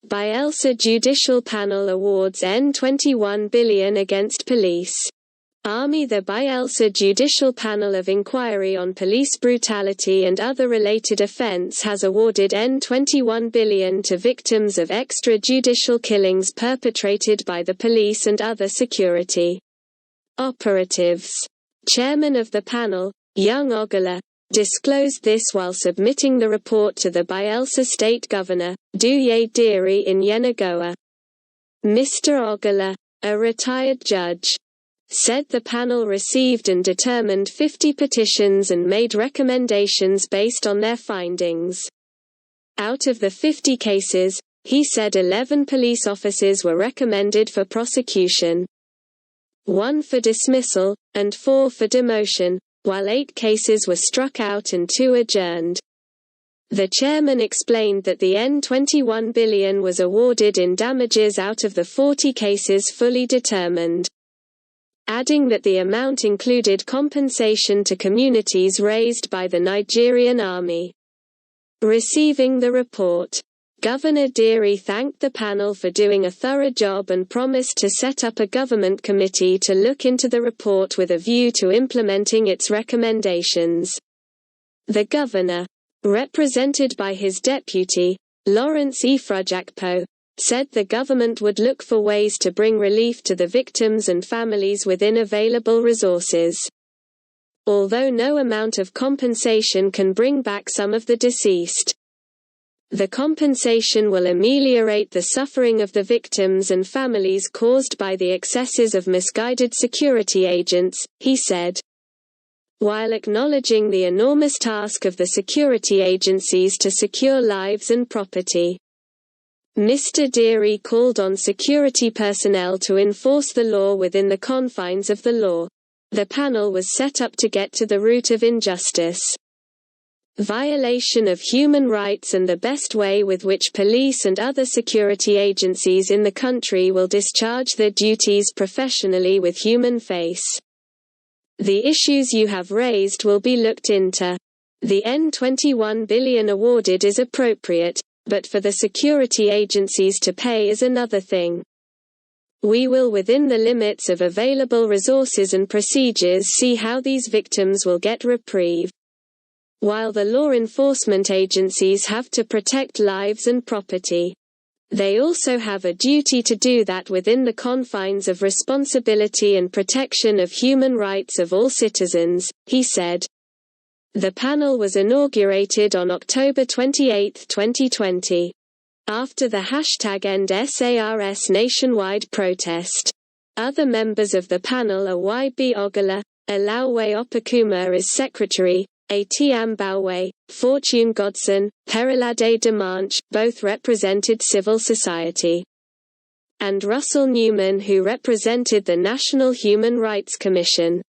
Bayelsa Judicial Panel awards N21 billion against Police Army. The Bayelsa Judicial Panel of Inquiry on Police Brutality and Other Related Offence has awarded N21 billion to victims of extra-judicial killings perpetrated by the police and other security operatives. Chairman of the panel, young Ogola, disclosed this while submitting the report to the Bayelsa State Governor, Douye Diri in Yenagoa. Mr. Ogola, a retired judge, said the panel received and determined 50 petitions and made recommendations based on their findings. Out of the 50 cases, he said 11 police officers were recommended for prosecution, 1 for dismissal, and 4 for demotion, while 8 cases were struck out and 2 adjourned. The chairman explained that the N21 billion was awarded in damages out of the 40 cases fully determined, adding that the amount included compensation to communities razed by the Nigerian Army. Receiving the report, Governor Diri thanked the panel for doing a thorough job and promised to set up a government committee to look into the report with a view to implementing its recommendations. The governor, represented by his deputy, Lawrence Ifrajakpo, said the government would look for ways to bring relief to the victims and families within available resources. Although no amount of compensation can bring back some of the deceased, the compensation will ameliorate the suffering of the victims and families caused by the excesses of misguided security agents, he said. While acknowledging the enormous task of the security agencies to secure lives and property, Mr. Diri called on security personnel to enforce the law within the confines of the law. The panel was set up to get to the root of injustice, violation of human rights and the best way with which police and other security agencies in the country will discharge their duties professionally with human face. The issues you have raised will be looked into. The N21 billion awarded is appropriate, but for the security agencies to pay is another thing. We will, within the limits of available resources and procedures, see how these victims will get reprieve. While the law enforcement agencies have to protect lives and property, they also have a duty to do that within the confines of responsibility and protection of human rights of all citizens, he said. The panel was inaugurated on October 28, 2020. After the #EndSARS nationwide protest. Other members of the panel are YB Ogola, Alawe Opakuma as secretary, A.T.M. Bawe, Fortune Godson, Perilade Demanche, both represented civil society, and Russell Newman, who represented the National Human Rights Commission.